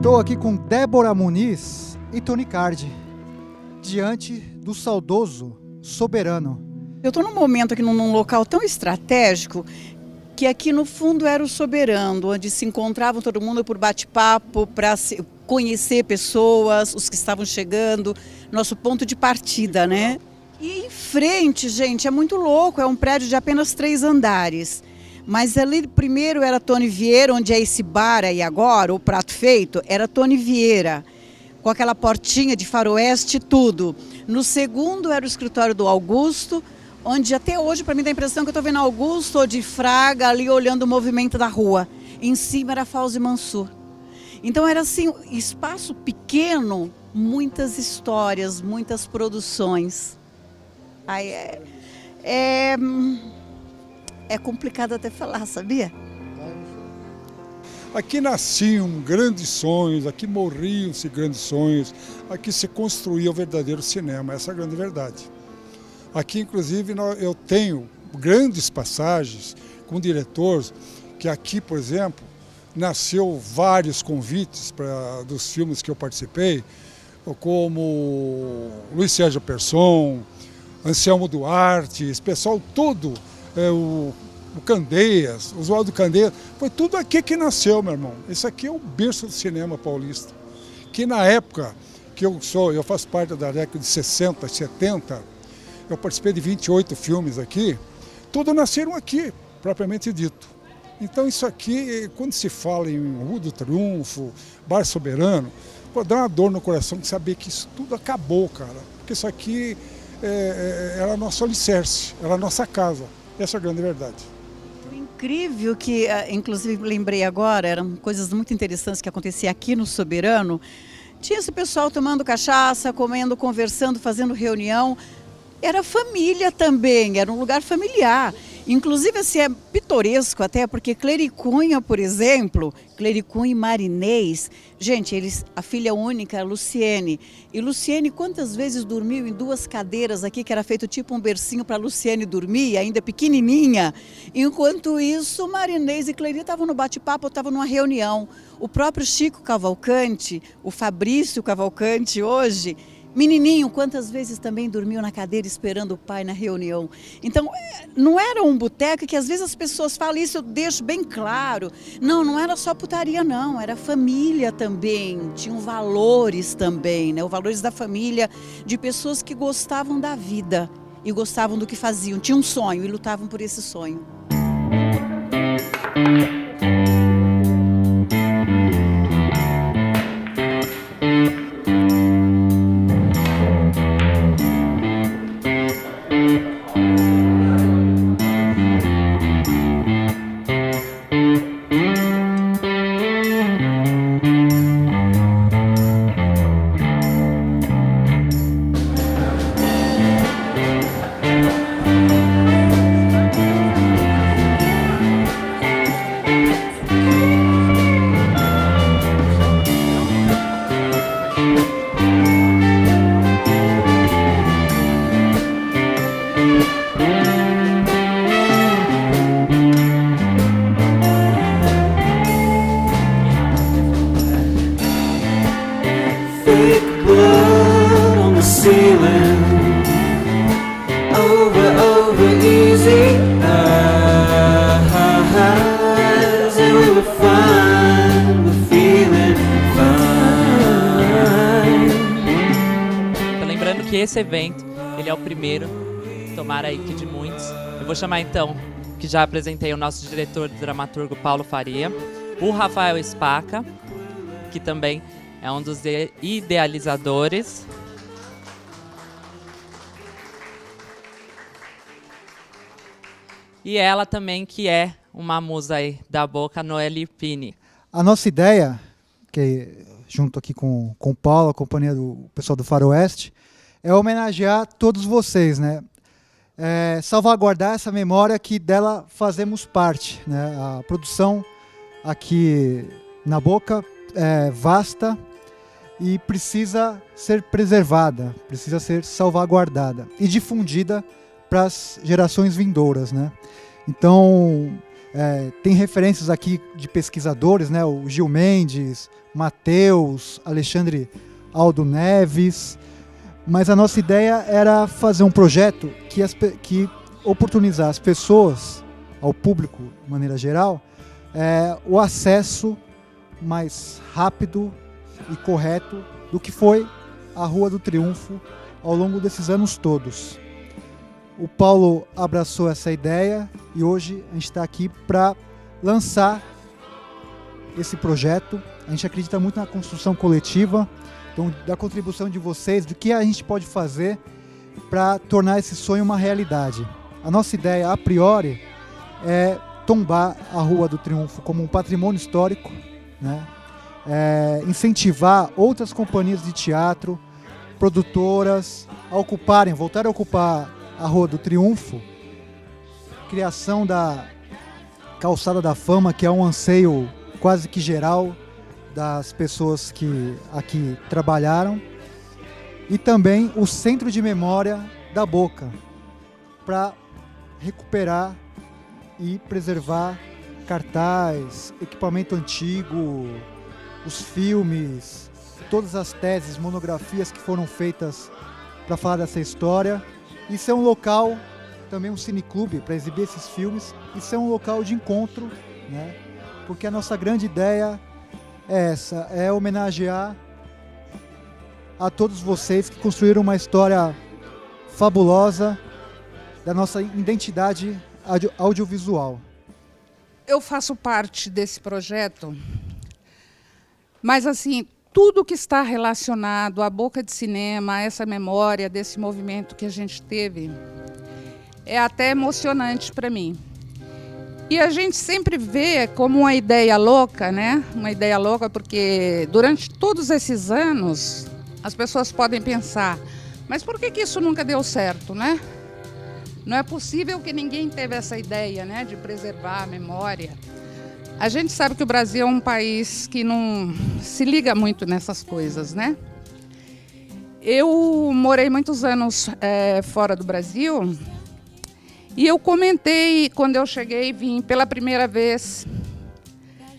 Estou aqui com Débora Muniz e Tony Cardi, diante do saudoso Soberano. Eu estou num momento aqui num local tão estratégico que aqui no fundo era o Soberano, onde se encontravam todo mundo por bate-papo, para conhecer pessoas, os que estavam chegando, nosso ponto de partida, né? E em frente, gente, é muito louco, é um prédio de apenas 3 andares. Mas ali primeiro era Tony Vieira, onde é esse bar aí agora, o Prato Feito, era Tony Vieira, com aquela portinha de faroeste e tudo. No segundo era o escritório do Augusto, onde até hoje, para mim, dá a impressão que eu estou vendo Augusto ou de Fraga ali olhando o movimento da rua. Em cima era Fauzi Mansur. Então era assim, espaço pequeno, muitas histórias, muitas produções. Aí é complicado até falar, sabia? Aqui nasciam grandes sonhos, aqui morriam-se grandes sonhos, aqui se construía o verdadeiro cinema, essa é a grande verdade. Aqui, inclusive, eu tenho grandes passagens com diretores, que aqui, por exemplo, nasceu vários convites dos filmes que eu participei, como Luiz Sérgio Persson, Anselmo Duarte, esse pessoal todo, o Candeias, Oswaldo Candeias, foi tudo aqui que nasceu, meu irmão. Isso aqui é o berço do cinema paulista. Que na época que eu faço parte da década de 60, 70, eu participei de 28 filmes aqui, todos nasceram aqui, propriamente dito. Então isso aqui, quando se fala em Rua do Triunfo, Bar Soberano, dá uma dor no coração de saber que isso tudo acabou, cara. Porque isso aqui era nosso alicerce, era a nossa casa. Essa é a grande verdade. Incrível que, inclusive lembrei agora, eram coisas muito interessantes que aconteciam aqui no Soberano. Tinha esse pessoal tomando cachaça, comendo, conversando, fazendo reunião. Era família também, era um lugar familiar. Inclusive, assim, é pitoresco até, porque Clericunha, por exemplo, Clericunha e Marinês, gente, a filha única, a Luciene. E Luciene, quantas vezes dormiu em 2 cadeiras aqui, que era feito tipo um bercinho para Luciene dormir, ainda pequenininha. Enquanto isso, Marinês e Cleri estavam no bate-papo, estavam numa reunião. O próprio Chico Cavalcante, o Fabrício Cavalcante hoje, menininho, quantas vezes também dormiu na cadeira esperando o pai na reunião. Então, não era um boteco que às vezes as pessoas falam, isso eu deixo bem claro. Não era só putaria não, era família também, tinham valores também, né? Os valores da família, de pessoas que gostavam da vida e gostavam do que faziam, tinham um sonho e lutavam por esse sonho. Blood on the ceiling, over easy eyes, and we were fine, we're feeling fine. Tô lembrando que esse evento, ele é o primeiro, tomara aí que de muitos. Eu vou chamar então, que já apresentei, o nosso diretor e dramaturgo Paulo Faria, o Rafael Spaca, que também é um dos idealizadores. E ela também, que é uma musa aí da boca, Noeli Pini. A nossa ideia, que junto aqui com o Paulo, a companhia do pessoal do Faroeste, é homenagear todos vocês, né? Salvaguardar essa memória que dela fazemos parte, né? A produção aqui na Boca é vasta e precisa ser preservada, precisa ser salvaguardada e difundida para as gerações vindouras, né? Então, Tem referências aqui de pesquisadores, né? O Gil Mendes, Matheus, Alexandre Aldo Neves. Mas a nossa ideia era fazer um projeto que oportunizar as pessoas, ao público de maneira geral, o acesso mais rápido e correto do que foi a Rua do Triunfo ao longo desses anos todos. O Paulo abraçou essa ideia e hoje a gente está aqui para lançar esse projeto. A gente acredita muito na construção coletiva, então da contribuição de vocês, do que a gente pode fazer para tornar esse sonho uma realidade. A nossa ideia, a priori, é tombar a Rua do Triunfo como um patrimônio histórico, né? Incentivar outras companhias de teatro, produtoras, voltar a ocupar a Rua do Triunfo, criação da Calçada da Fama, que é um anseio quase que geral das pessoas que aqui trabalharam, e também o Centro de Memória da Boca, para recuperar e preservar cartaz, equipamento antigo, os filmes, todas as teses, monografias que foram feitas para falar dessa história. E ser um local, também um cineclube para exibir esses filmes, e ser um local de encontro, né? Porque a nossa grande ideia é essa, é homenagear a todos vocês que construíram uma história fabulosa da nossa identidade audiovisual. Eu faço parte desse projeto, mas assim, tudo que está relacionado à Boca de Cinema, a essa memória desse movimento que a gente teve, é até emocionante para mim. E a gente sempre vê como uma ideia louca, né? Uma ideia louca porque durante todos esses anos as pessoas podem pensar, mas por que isso nunca deu certo, né? Não é possível que ninguém teve essa ideia, né, de preservar a memória. A gente sabe que o Brasil é um país que não se liga muito nessas coisas, né? Eu morei muitos anos fora do Brasil e eu comentei, quando eu cheguei, vim pela primeira vez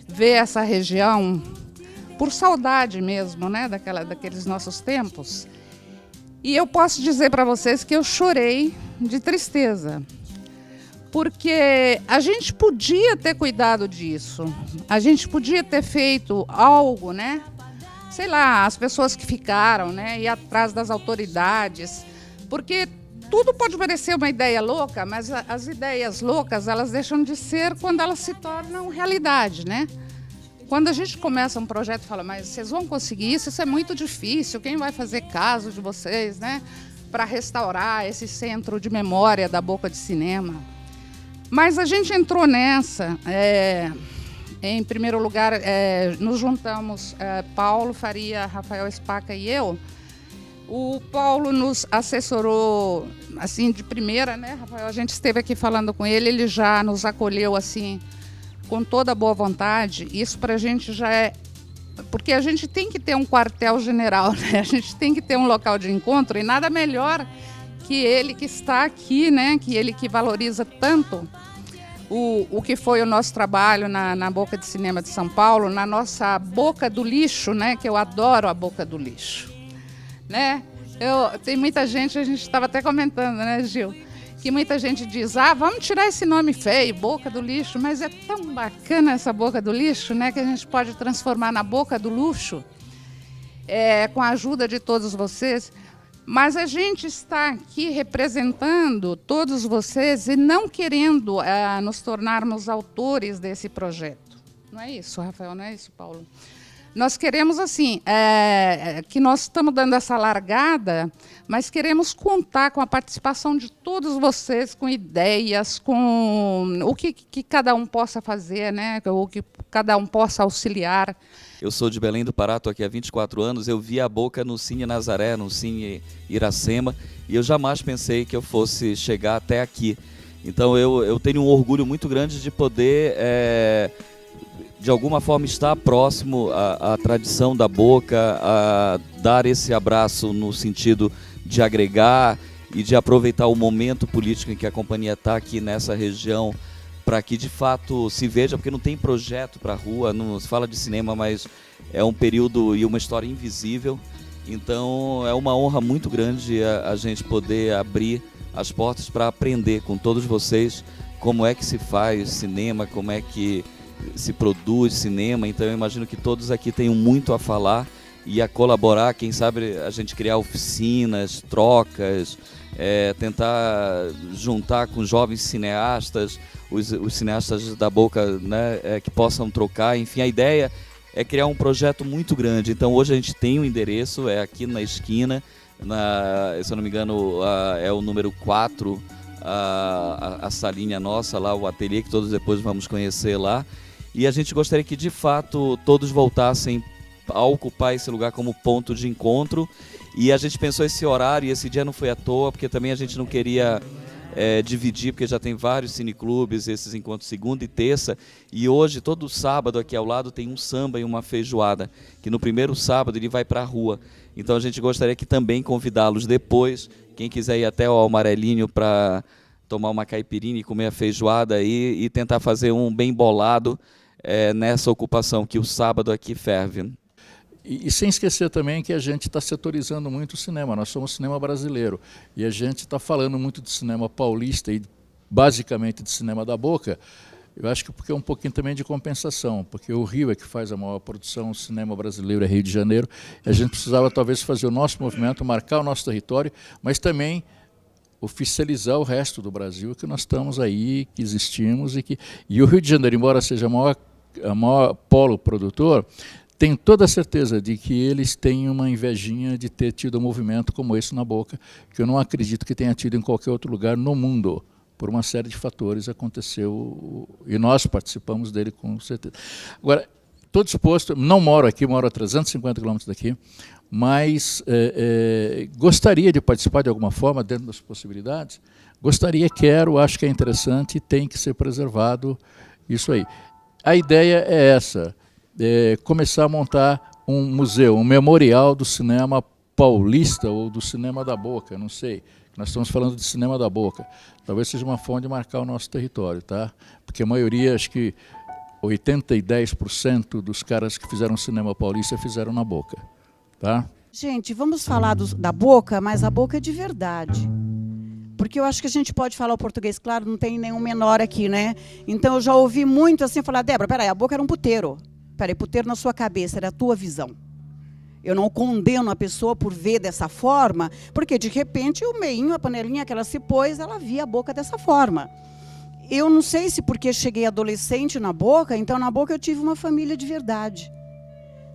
ver essa região, por saudade mesmo, né, daqueles nossos tempos. E eu posso dizer para vocês que eu chorei de tristeza. Porque a gente podia ter cuidado disso, a gente podia ter feito algo, né? Sei lá, as pessoas que ficaram, né? Ir atrás das autoridades, porque tudo pode parecer uma ideia louca, mas as ideias loucas, elas deixam de ser quando elas se tornam realidade, né? Quando a gente começa um projeto e fala, mas vocês vão conseguir isso? Isso é muito difícil, quem vai fazer caso de vocês, né? Para restaurar esse centro de memória da Boca de Cinema. Mas a gente entrou nessa, em primeiro lugar, nos juntamos, Paulo Faria, Rafael Spaca e eu. O Paulo nos assessorou, assim, de primeira, né, Rafael? A gente esteve aqui falando com ele, ele já nos acolheu, assim, com toda a boa vontade. Isso para a gente já é... Porque a gente tem que ter um quartel-general, né? A gente tem que ter um local de encontro, e nada melhor que ele que está aqui, né? Que ele que valoriza tanto o que foi o nosso trabalho na Boca de Cinema de São Paulo, na nossa Boca do Lixo, né? Que eu adoro a Boca do Lixo, né? Tem muita gente, a gente estava até comentando, né, Gil? Que muita gente diz, vamos tirar esse nome feio, Boca do Lixo, mas é tão bacana essa Boca do Lixo, né? Que a gente pode transformar na Boca do Luxo, com a ajuda de todos vocês. Mas a gente está aqui representando todos vocês e não querendo nos tornarmos autores desse projeto. Não é isso, Rafael? Não é isso, Paulo? Nós queremos, assim, que nós estamos dando essa largada, mas queremos contar com a participação de todos vocês, com ideias, com o que cada um possa fazer, né? O que cada um possa auxiliar. Eu sou de Belém do Pará, estou aqui há 24 anos, eu vi a Boca no Cine Nazaré, no Cine Iracema, e eu jamais pensei que eu fosse chegar até aqui. Então eu tenho um orgulho muito grande de poder, de alguma forma, estar próximo à tradição da Boca, a dar esse abraço no sentido de agregar e de aproveitar o momento político em que a companhia está aqui nessa região para que de fato se veja, porque não tem projeto para a rua, não se fala de cinema, mas é um período e uma história invisível. Então é uma honra muito grande a gente poder abrir as portas para aprender com todos vocês como é que se faz cinema, como é que se produz cinema. Então eu imagino que todos aqui tenham muito a falar e a colaborar, quem sabe a gente criar oficinas, trocas, tentar juntar com jovens cineastas, os cineastas da Boca, né, que possam trocar. Enfim, a ideia é criar um projeto muito grande. Então hoje a gente tem um endereço, é aqui na esquina, se eu não me engano é o número 4, a salinha nossa lá, o ateliê, que todos depois vamos conhecer lá. E a gente gostaria que de fato todos voltassem a ocupar esse lugar como ponto de encontro. E a gente pensou esse horário, e esse dia não foi à toa, porque também a gente não queria dividir, porque já tem vários cineclubes, esses encontros segunda e terça, e hoje, todo sábado aqui ao lado, tem um samba e uma feijoada, que no primeiro sábado ele vai para a rua. Então a gente gostaria que também convidá-los depois, quem quiser ir até o Amarelinho para tomar uma caipirinha e comer a feijoada e tentar fazer um bem bolado nessa ocupação, que o sábado aqui ferve. E sem esquecer também que a gente está setorizando muito o cinema, nós somos cinema brasileiro, e a gente está falando muito de cinema paulista e basicamente de cinema da Boca. Eu acho que porque é um pouquinho também de compensação, porque o Rio é que faz a maior produção, o cinema brasileiro é Rio de Janeiro, e a gente precisava talvez fazer o nosso movimento, marcar o nosso território, mas também oficializar o resto do Brasil, que nós estamos aí, que existimos, e o Rio de Janeiro, embora seja a maior polo produtor, tenho toda a certeza de que eles têm uma invejinha de ter tido um movimento como esse na Boca, que eu não acredito que tenha tido em qualquer outro lugar no mundo. Por uma série de fatores aconteceu, e nós participamos dele com certeza. Agora, estou disposto, não moro aqui, moro a 350 quilômetros daqui, mas gostaria de participar de alguma forma, dentro das possibilidades. Gostaria, quero, acho que é interessante e tem que ser preservado isso aí. A ideia é essa. Começar a montar um museu, um memorial do cinema paulista ou do cinema da Boca, não sei. Nós estamos falando de cinema da Boca. Talvez seja uma forma de marcar o nosso território, tá? Porque a maioria, acho que 80 e 10% dos caras que fizeram cinema paulista fizeram na Boca, tá? Gente, vamos falar da Boca, mas a Boca é de verdade. Porque eu acho que a gente pode falar o português, claro, não tem nenhum menor aqui, né? Então eu já ouvi muito assim falar, Débora, peraí, a Boca era um puteiro. Peraí, puteiro na sua cabeça, era a tua visão. Eu não condeno a pessoa por ver dessa forma, porque de repente o meinho, a panelinha que ela se pôs, ela via a Boca dessa forma. Eu não sei se porque cheguei adolescente na Boca, então na Boca eu tive uma família de verdade.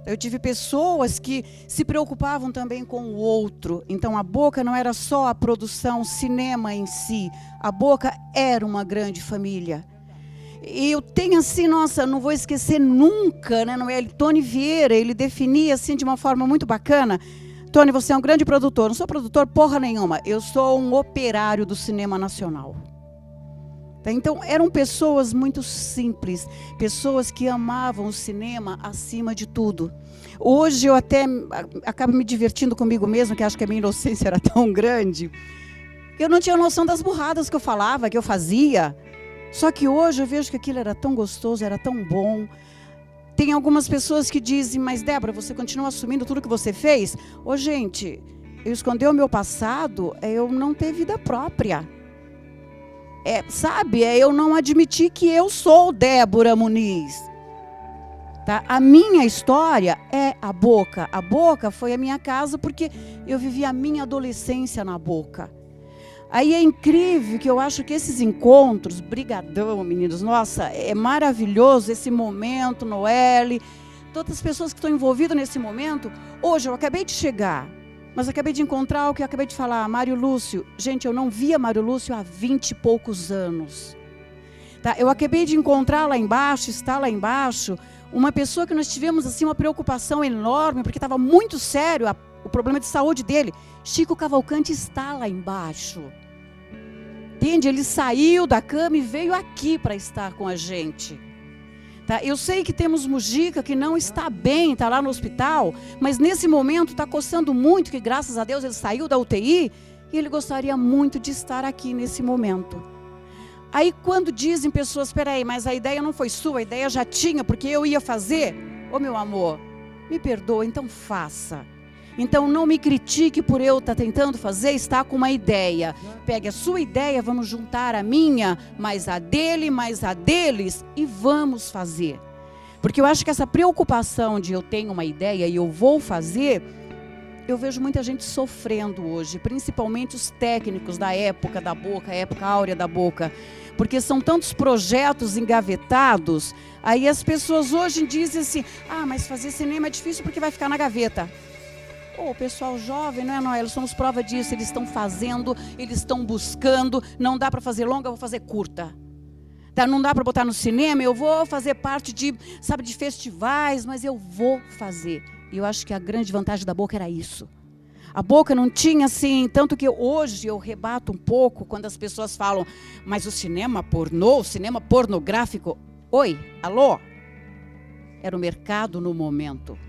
Eu tive pessoas que se preocupavam também com o outro. Então a Boca não era só a produção, o cinema em si. A Boca era uma grande família. E eu tenho assim, nossa, não vou esquecer nunca, né? Tony Vieira, ele definia assim de uma forma muito bacana. Tony, você é um grande produtor. Não sou produtor porra nenhuma. Eu sou um operário do cinema nacional. Tá? Então, eram pessoas muito simples, pessoas que amavam o cinema acima de tudo. Hoje eu até acabo me divertindo comigo mesma, que acho que a minha inocência era tão grande. Eu não tinha noção das burradas que eu falava, que eu fazia. Só que hoje eu vejo que aquilo era tão gostoso, era tão bom. Tem algumas pessoas que dizem, mas Débora, você continua assumindo tudo que você fez? Ô gente, eu esconder o meu passado, eu não ter vida própria. Sabe, eu não admitir que eu sou Débora Muniz. Tá? A minha história é a Boca. A Boca foi a minha casa porque eu vivi a minha adolescência na Boca. Aí é incrível que eu acho que esses encontros, brigadão, meninos, nossa, é maravilhoso esse momento, Noelle, todas as pessoas que estão envolvidas nesse momento. Hoje eu acabei de chegar, mas acabei de encontrar o que eu acabei de falar, Mário Lúcio. Gente, eu não via Mário Lúcio há 20 e poucos anos. Tá? Eu acabei de encontrar lá embaixo, está lá embaixo, uma pessoa que nós tivemos assim, uma preocupação enorme, porque estava muito sério o problema de saúde dele. Chico Cavalcante está lá embaixo. Entende? Ele saiu da cama e veio aqui para estar com a gente. Tá? Eu sei que temos Mujica que não está bem, está lá no hospital, mas nesse momento está coçando muito, que graças a Deus ele saiu da UTI e ele gostaria muito de estar aqui nesse momento. Aí quando dizem pessoas, espera aí, mas a ideia não foi sua, a ideia já tinha, porque eu ia fazer. Ô meu amor, me perdoa, então faça. Então não me critique por eu estar tentando fazer, estar com uma ideia. Pegue a sua ideia, vamos juntar a minha, mais a dele, mais a deles e vamos fazer. Porque eu acho que essa preocupação de eu tenho uma ideia e eu vou fazer, eu vejo muita gente sofrendo hoje, principalmente os técnicos da época da Boca, a época áurea da Boca. Porque são tantos projetos engavetados, aí as pessoas hoje dizem assim, ah, mas fazer cinema é difícil porque vai ficar na gaveta. O pessoal jovem, não é, Noel? Somos prova disso, eles estão fazendo, eles estão buscando, não dá para fazer longa, eu vou fazer curta. Tá? Não dá para botar no cinema, eu vou fazer parte de, sabe, de festivais, mas eu vou fazer. E eu acho que a grande vantagem da Boca era isso. A Boca não tinha assim, tanto que hoje eu rebato um pouco quando as pessoas falam, mas o cinema pornô, o cinema pornográfico, oi, alô? Era o mercado no momento.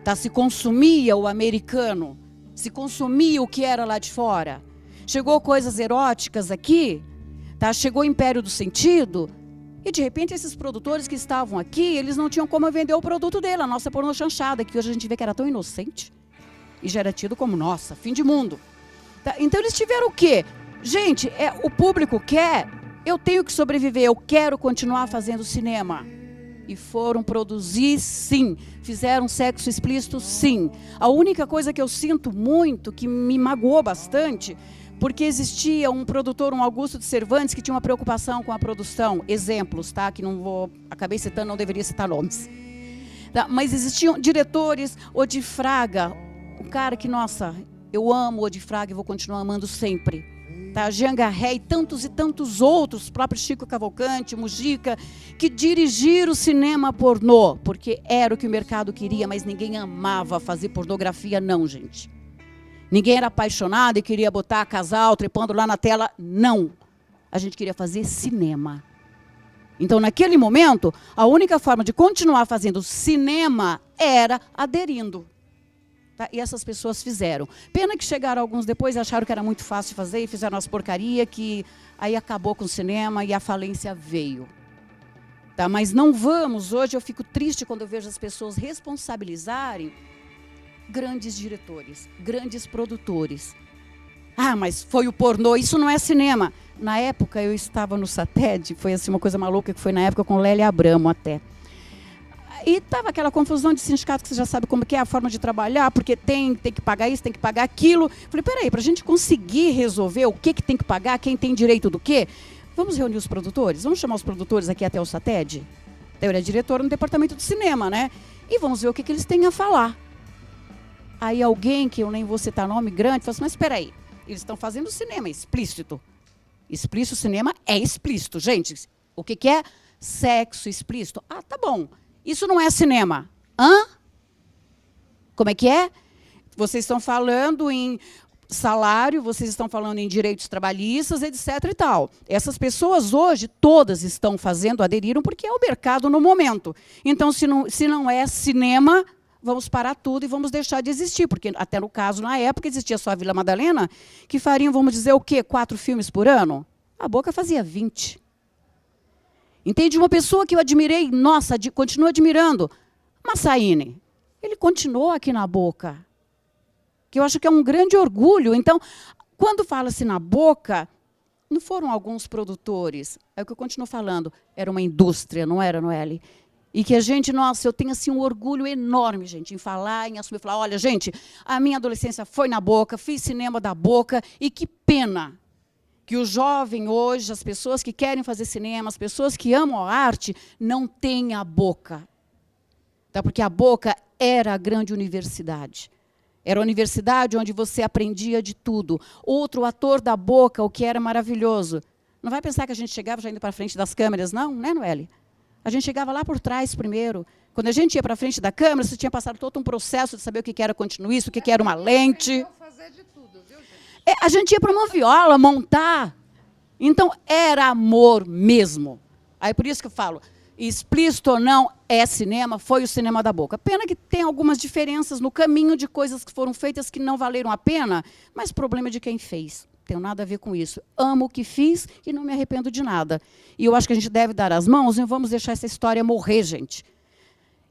Tá, se consumia o americano, se consumia o que era lá de fora. Chegou coisas eróticas aqui, tá? Chegou o Império do Sentido, e de repente esses produtores que estavam aqui, eles não tinham como vender o produto dele, a nossa pornô chanchada, que hoje a gente vê que era tão inocente, e já era tido como, nossa, fim de mundo. Tá? Então eles tiveram o quê? Gente, o público quer, eu tenho que sobreviver, eu quero continuar fazendo cinema. E foram produzir, sim. Fizeram sexo explícito, sim. A única coisa que eu sinto muito, que me magoou bastante, porque existia um produtor, um Augusto de Cervantes, que tinha uma preocupação com a produção. Exemplos, tá? Que não vou... Acabei citando, não deveria citar nomes. Tá? Mas existiam diretores, Odifraga, um cara que, nossa, eu amo Odifraga e vou continuar amando sempre. Tá? Jean Garret e tantos outros, próprio Chico Cavalcante, Mujica, que dirigiram o cinema pornô, porque era o que o mercado queria, mas ninguém amava fazer pornografia, não, gente. Ninguém era apaixonado e queria botar casal trepando lá na tela, não. A gente queria fazer cinema. Então, naquele momento, a única forma de continuar fazendo cinema era aderindo. Tá? E essas pessoas fizeram. Pena que chegaram alguns depois e acharam que era muito fácil fazer e fizeram as porcaria que aí acabou com o cinema e a falência veio. Tá? Mas não vamos, hoje eu fico triste quando eu vejo as pessoas responsabilizarem grandes diretores, grandes produtores. Ah, mas foi o pornô, isso não é cinema. Na época eu estava no SATED, foi assim uma coisa maluca que foi na época com Lélia Abramo até. E estava aquela confusão de sindicato, que você já sabe como que é a forma de trabalhar, porque tem que pagar isso, tem que pagar aquilo. Falei, peraí, para a gente conseguir resolver o que tem que pagar, quem tem direito do quê, vamos reunir os produtores? Vamos chamar os produtores aqui até o SATED? Eu era diretora no departamento de cinema, né? E vamos ver o que eles têm a falar. Aí alguém, que eu nem vou citar nome grande, falou assim, mas espera aí, eles estão fazendo cinema explícito. Explícito cinema é explícito, gente. O que é sexo explícito? Ah, tá bom. Isso não é cinema. Hã? Como é que é? Vocês estão falando em salário, vocês estão falando em direitos trabalhistas, etc. e tal. Essas pessoas hoje, todas estão fazendo, aderiram, porque é o mercado no momento. Então, se não é cinema, vamos parar tudo e vamos deixar de existir. Porque até no caso, na época, existia só a Vila Madalena, que fariam, vamos dizer, o quê? 4 filmes por ano? A Boca fazia 20. Entende? Uma pessoa que eu admirei, nossa, continuo admirando, Massaíne. Ele continuou aqui na Boca. Que eu acho que é um grande orgulho. Então, quando fala-se na Boca, não foram alguns produtores. É o que eu continuo falando. Era uma indústria, não era, Noelle? E que a gente, nossa, eu tenho assim um orgulho enorme, gente, em falar, em assumir, falar, olha, gente, a minha adolescência foi na Boca, fiz cinema da Boca, e que pena que o jovem hoje, as pessoas que querem fazer cinema, as pessoas que amam a arte, não têm a Boca. Tá? Porque a Boca era a grande universidade. Era a universidade onde você aprendia de tudo. Outro ator da Boca, o que era maravilhoso. Não vai pensar que a gente chegava já indo para frente das câmeras, não, né, Noelle? A gente chegava lá por trás primeiro. Quando a gente ia para frente da câmera, você tinha passado todo um processo de saber o que era continuista, o que era uma lente. A gente ia para uma viola, montar. Então, era amor mesmo. Aí, por isso que eu falo, explícito ou não, é cinema, foi o cinema da Boca. Pena que tem algumas diferenças no caminho de coisas que foram feitas que não valeram a pena, mas problema de quem fez. tenho nada a ver com isso. Amo o que fiz e não me arrependo de nada. E eu acho que a gente deve dar as mãos e não vamos deixar essa história morrer, gente.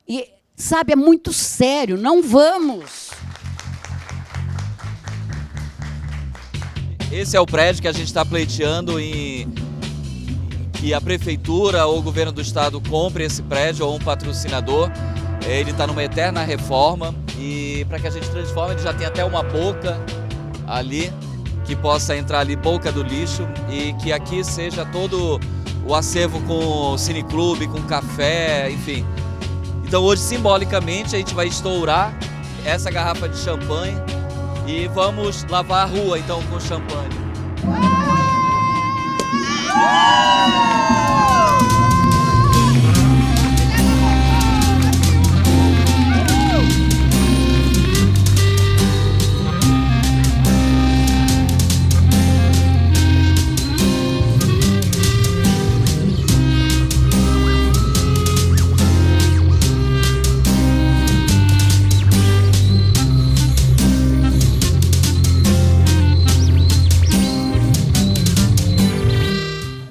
E, sabe, é muito sério, não vamos. Esse é o prédio que a gente está pleiteando que a prefeitura ou o governo do estado compre esse prédio ou um patrocinador. Ele está numa eterna reforma e para que a gente transforme, ele já tem até uma boca ali, que possa entrar ali, boca do lixo, e que aqui seja todo o acervo com cineclube, com café, enfim. Então hoje, simbolicamente, a gente vai estourar essa garrafa de champanhe e vamos lavar a rua, então, com champanhe.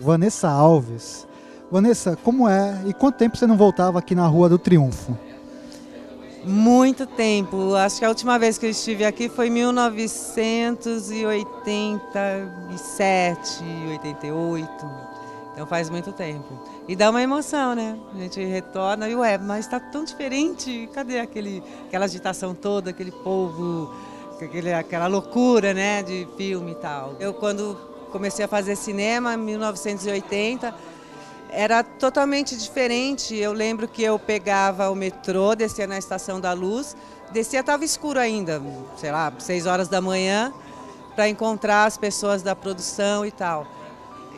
Vanessa Alves. Vanessa, como é e quanto tempo você não voltava aqui na Rua do Triunfo? Muito tempo. Acho que a última vez que eu estive aqui foi em 1987, 88. Então faz muito tempo. E dá uma emoção, né? A gente retorna e mas está tão diferente. Cadê aquela agitação toda, aquele povo, aquela loucura, né, de filme e tal. Eu, quando comecei a fazer cinema em 1980, era totalmente diferente. Eu lembro que eu pegava o metrô, descia na Estação da Luz, descia, estava escuro ainda, sei lá, 6 horas da manhã, para encontrar as pessoas da produção e tal.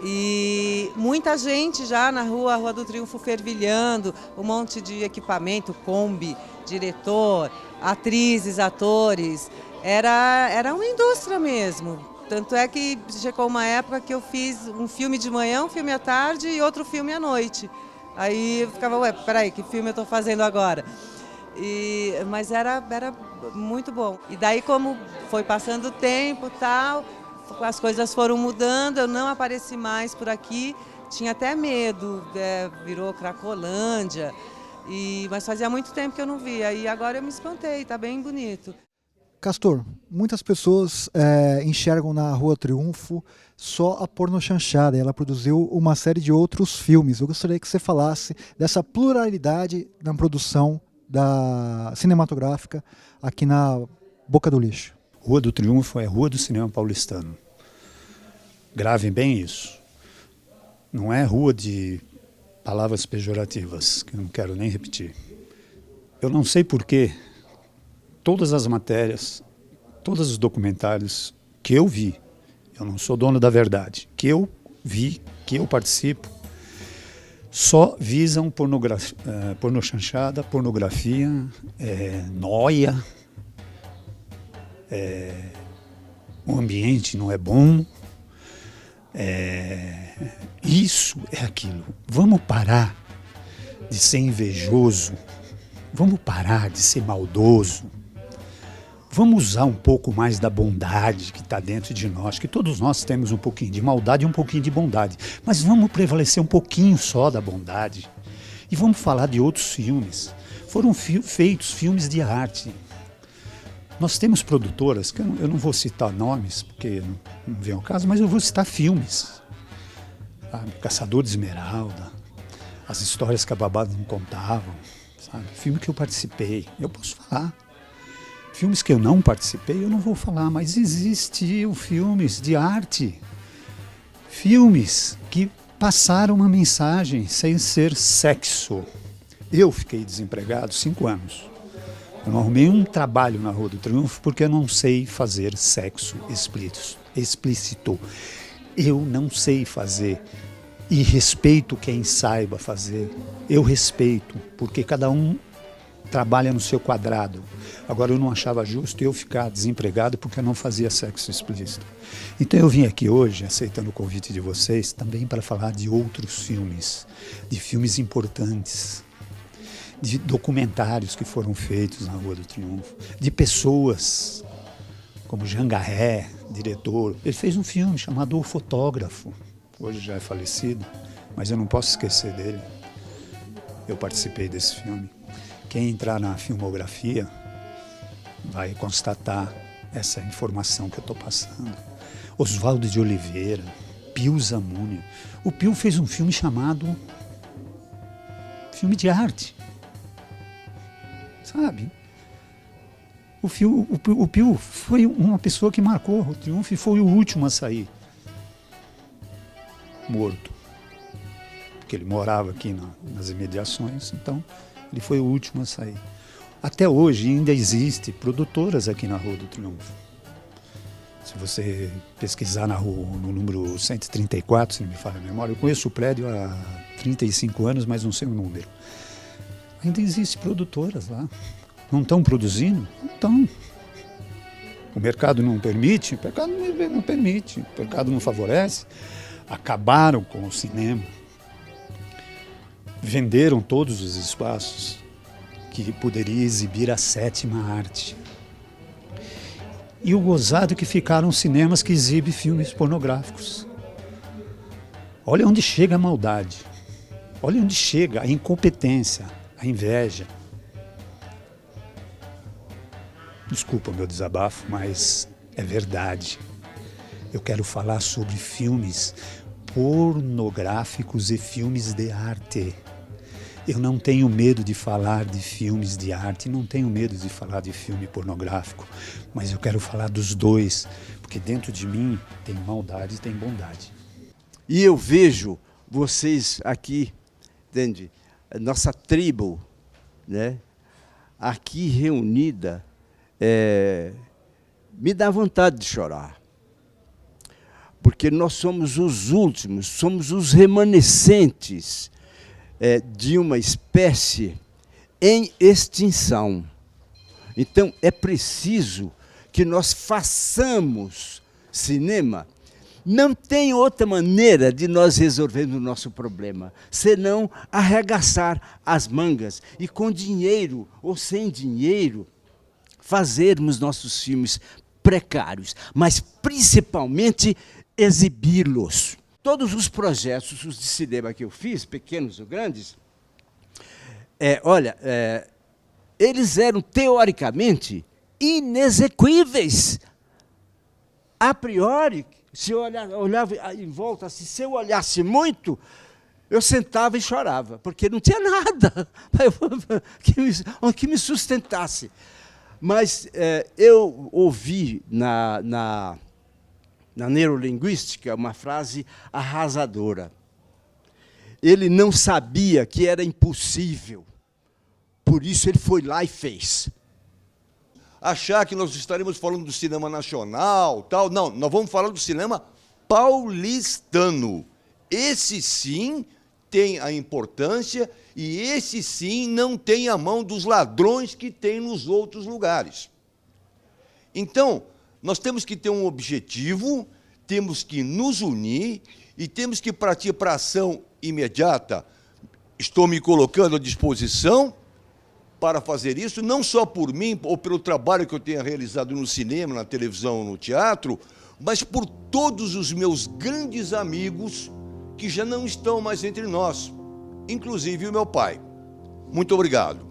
E muita gente já na rua, a Rua do Triunfo fervilhando, um monte de equipamento, Kombi, diretor, atrizes, atores. Era uma indústria mesmo. Tanto é que chegou uma época que eu fiz um filme de manhã, um filme à tarde e outro filme à noite. Aí eu ficava, peraí, que filme eu estou fazendo agora? Mas era muito bom. E daí, como foi passando o tempo e tal, as coisas foram mudando, eu não apareci mais por aqui, tinha até medo, virou Cracolândia, mas fazia muito tempo que eu não via, e agora eu me espantei, está bem bonito. Castor, muitas pessoas enxergam na Rua Triunfo só a pornochanchada, e ela produziu uma série de outros filmes. Eu gostaria que você falasse dessa pluralidade na produção cinematográfica aqui na Boca do Lixo. Rua do Triunfo é Rua do Cinema Paulistano. Gravem bem isso. Não é rua de palavras pejorativas, que eu não quero nem repetir. Eu não sei porquê. Todas as matérias, todos os documentários que eu vi, eu não sou dono da verdade, que eu vi, que eu participo, só visam pornochanchada, pornografia, nóia, o ambiente não é bom, isso é aquilo. Vamos parar de ser invejoso, vamos parar de ser maldoso. Vamos usar um pouco mais da bondade que está dentro de nós, que todos nós temos um pouquinho de maldade e um pouquinho de bondade, mas vamos prevalecer um pouquinho só da bondade. E vamos falar de outros filmes. Foram feitos filmes de arte. Nós temos produtoras, que eu não vou citar nomes, porque não vem ao caso, mas eu vou citar filmes. Sabe? Caçador de Esmeralda, as histórias que a Babada não contavam, sabe? Filme que eu participei, eu posso falar. Filmes que eu não participei, eu não vou falar, mas existiam filmes de arte. Filmes que passaram uma mensagem sem ser sexo. Eu fiquei desempregado 5 anos. Eu não arrumei um trabalho na Rua do Triunfo porque eu não sei fazer sexo explícito. Eu não sei fazer. E respeito quem saiba fazer. Eu respeito, porque cada um trabalha no seu quadrado. Agora, eu não achava justo eu ficar desempregado porque eu não fazia sexo explícito. Então eu vim aqui hoje, aceitando o convite de vocês, também para falar de outros filmes, de filmes importantes, de documentários que foram feitos na Rua do Triunfo, de pessoas como Jean Garret, diretor. Ele fez um filme chamado O Fotógrafo. Hoje já é falecido, mas eu não posso esquecer dele. Eu participei desse filme. Quem entrar na filmografia vai constatar essa informação que eu estou passando. Oswaldo de Oliveira, Pio Zammunio. O Pio fez um filme chamado filme de arte. Sabe? O Pio foi uma pessoa que marcou o triunfo e foi o último a sair morto. Porque ele morava aqui nas imediações, então ele foi o último a sair. Até hoje ainda existe produtoras aqui na Rua do Triunfo. Se você pesquisar na rua, no número 134, se não me falha a memória, eu conheço o prédio há 35 anos, mas não sei o número. Ainda existem produtoras lá. Não estão produzindo? Não estão. O mercado não permite? O mercado não permite. O mercado não favorece. Acabaram com o cinema. Venderam todos os espaços que poderia exibir a sétima arte. E o gozado que ficaram cinemas que exibem filmes pornográficos. Olha onde chega a maldade. Olha onde chega a incompetência, a inveja. Desculpa o meu desabafo, mas é verdade. Eu quero falar sobre filmes pornográficos e filmes de arte. Eu não tenho medo de falar de filmes de arte, não tenho medo de falar de filme pornográfico, mas eu quero falar dos dois, porque dentro de mim tem maldade e tem bondade. E eu vejo vocês aqui, entende? Nossa tribo, né? Aqui reunida, me dá vontade de chorar. Porque nós somos os últimos, somos os remanescentes de uma espécie em extinção. Então, é preciso que nós façamos cinema. Não tem outra maneira de nós resolvermos o nosso problema, senão arregaçar as mangas e com dinheiro ou sem dinheiro fazermos nossos filmes precários, mas principalmente exibi-los. Todos os projetos de cinema que eu fiz, pequenos ou grandes, eles eram teoricamente inexequíveis. A priori, se eu olhava em volta, assim, se eu olhasse muito, eu sentava e chorava, porque não tinha nada que me sustentasse. Mas eu ouvi na neurolinguística uma frase arrasadora. Ele não sabia que era impossível, por isso ele foi lá e fez. Achar que nós estaremos falando do cinema nacional, tal, não, nós vamos falar do cinema paulistano. Esse sim tem a importância e esse sim não tem a mão dos ladrões que tem nos outros lugares. Então, nós temos que ter um objetivo, temos que nos unir e temos que partir para a ação imediata. Estou me colocando à disposição para fazer isso, não só por mim ou pelo trabalho que eu tenha realizado no cinema, na televisão, no teatro, mas por todos os meus grandes amigos que já não estão mais entre nós, inclusive o meu pai. Muito obrigado.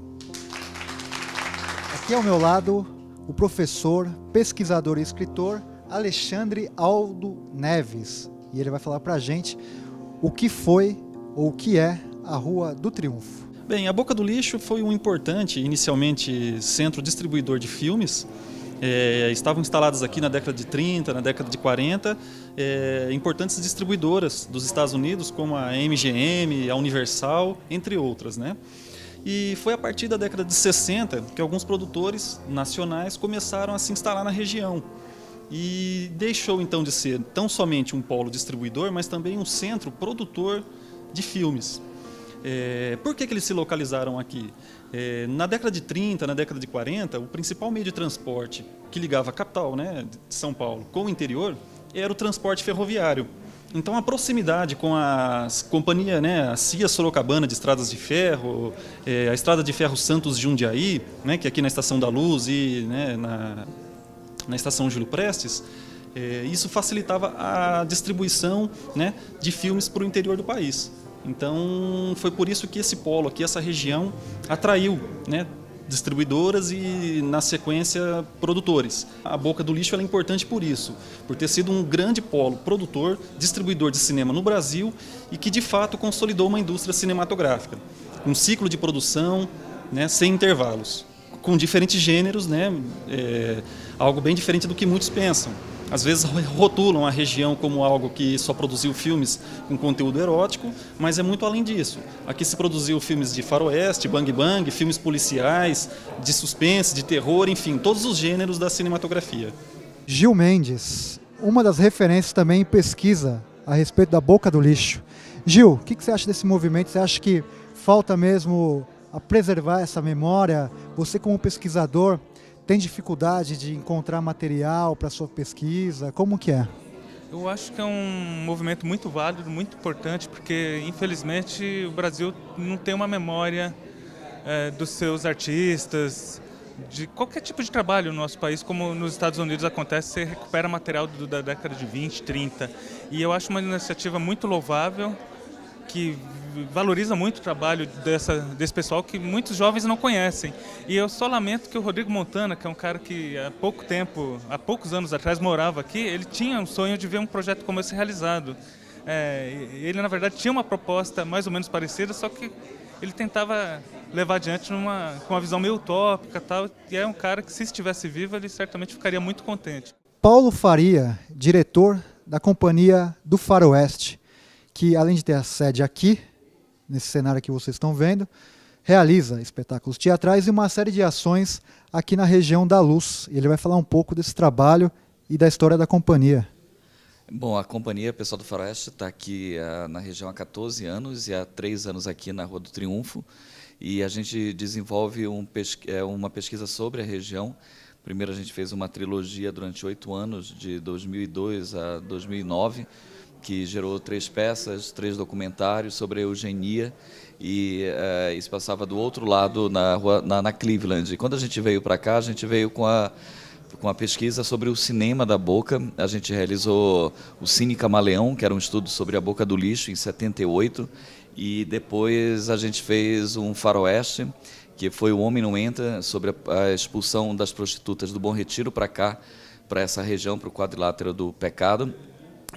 Aqui ao meu lado, o professor, pesquisador e escritor Alexandre Aldo Neves. E ele vai falar para a gente o que foi ou o que é a Rua do Triunfo. Bem, a Boca do Lixo foi um importante, inicialmente, centro distribuidor de filmes. Estavam instaladas aqui na década de 30, na década de 40, importantes distribuidoras dos Estados Unidos, como a MGM, a Universal, entre outras, né? E foi a partir da década de 60 que alguns produtores nacionais começaram a se instalar na região. E deixou, então, de ser tão somente um polo distribuidor, mas também um centro produtor de filmes. Por que eles se localizaram aqui? Na década de 30, na década de 40, o principal meio de transporte que ligava a capital, né, de São Paulo, com o interior, era o transporte ferroviário. Então, a proximidade com as companhias, né, a CIA Sorocabana de Estradas de Ferro, a Estrada de Ferro Santos Jundiaí, né, que é aqui na Estação da Luz e, né, na estação Júlio Prestes, isso facilitava a distribuição, né, de filmes para o interior do país. Então, foi por isso que esse polo aqui, essa região, atraiu, né, distribuidoras e, na sequência, produtores. A Boca do Lixo ela é importante por isso, por ter sido um grande polo produtor, distribuidor de cinema no Brasil e que, de fato, consolidou uma indústria cinematográfica, um ciclo de produção, né, sem intervalos, com diferentes gêneros, né, algo bem diferente do que muitos pensam. Às vezes rotulam a região como algo que só produziu filmes com conteúdo erótico, mas é muito além disso. Aqui se produziu filmes de faroeste, bang bang, filmes policiais, de suspense, de terror, enfim, todos os gêneros da cinematografia. Gil Mendes, uma das referências também em pesquisa a respeito da Boca do Lixo. Gil, o que você acha desse movimento? Você acha que falta mesmo a preservar essa memória? Você, como pesquisador, tem dificuldade de encontrar material para sua pesquisa? Como que é? Eu acho que é um movimento muito válido, muito importante, porque infelizmente o Brasil não tem uma memória dos seus artistas, de qualquer tipo de trabalho no nosso país, como nos Estados Unidos acontece, você recupera material da década de 20, 30. E eu acho uma iniciativa muito louvável, que valoriza muito o trabalho desse pessoal que muitos jovens não conhecem. E eu só lamento que o Rodrigo Montana, que é um cara que há poucos anos atrás morava aqui, ele tinha um sonho de ver um projeto como esse realizado. Ele, na verdade, tinha uma proposta mais ou menos parecida, só que ele tentava levar adiante com uma visão meio utópica, tal, e é um cara que, se estivesse vivo, ele certamente ficaria muito contente. Paulo Faria, diretor da Companhia do Faroeste, que, além de ter a sede aqui, nesse cenário que vocês estão vendo, realiza espetáculos teatrais e uma série de ações aqui na região da Luz. Ele vai falar um pouco desse trabalho e da história da companhia. Bom, a companhia Pessoal do Faroeste está aqui na região há 14 anos e há 3 anos aqui na Rua do Triunfo. E a gente desenvolve uma pesquisa sobre a região. Primeiro a gente fez uma trilogia durante 8 anos, de 2002 a 2009, que gerou 3 peças, 3 documentários sobre a eugenia, e isso passava do outro lado, na Cleveland. E quando a gente veio para cá, a gente veio com a pesquisa sobre o cinema da Boca. A gente realizou o Cine Camaleão, que era um estudo sobre a Boca do Lixo, em 78, e depois a gente fez um faroeste, que foi O Homem Não Entra, sobre a expulsão das prostitutas do Bom Retiro para cá, para essa região, para o quadrilátero do pecado.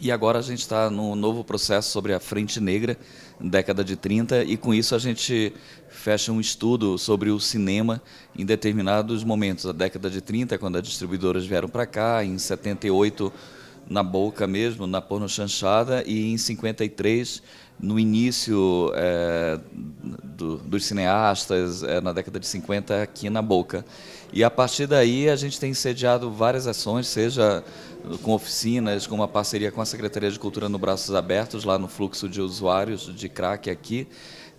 E agora a gente está num novo processo sobre a Frente Negra, década de 30, e com isso a gente fecha um estudo sobre o cinema em determinados momentos. A década de 30, quando as distribuidoras vieram para cá, em 78 na Boca mesmo, na Porno Chanchada, e em 53 no início dos cineastas, na década de 50, aqui na Boca. E a partir daí a gente tem sediado várias ações, seja com oficinas, com uma parceria com a Secretaria de Cultura no Braços Abertos, lá no fluxo de usuários de crack aqui,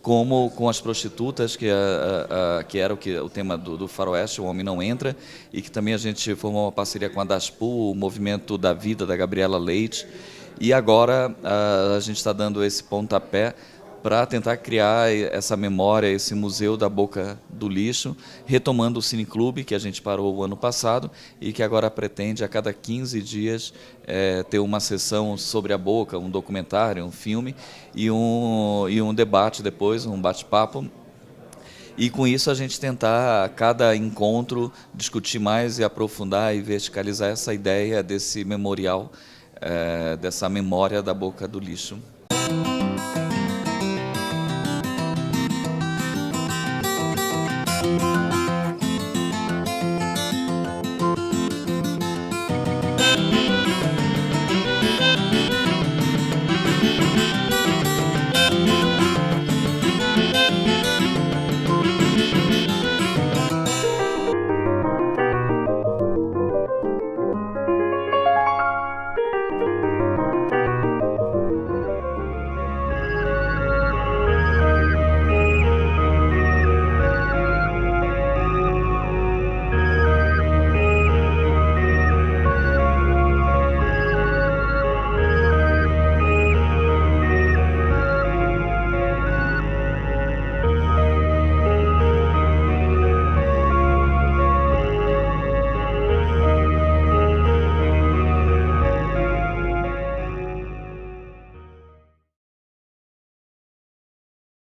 como com as prostitutas, que era o tema do Faroeste, O Homem Não Entra, e que também a gente formou uma parceria com a DASPU, o Movimento da Vida, da Gabriela Leite. E agora a gente está dando esse pontapé para tentar criar essa memória, esse museu da Boca do Lixo, retomando o Cineclube, que a gente parou o ano passado e que agora pretende, a cada 15 dias, ter uma sessão sobre a Boca, um documentário, um filme e um debate depois, um bate-papo. E com isso a gente tentar, a cada encontro, discutir mais e aprofundar e verticalizar essa ideia desse memorial, dessa memória da Boca do Lixo.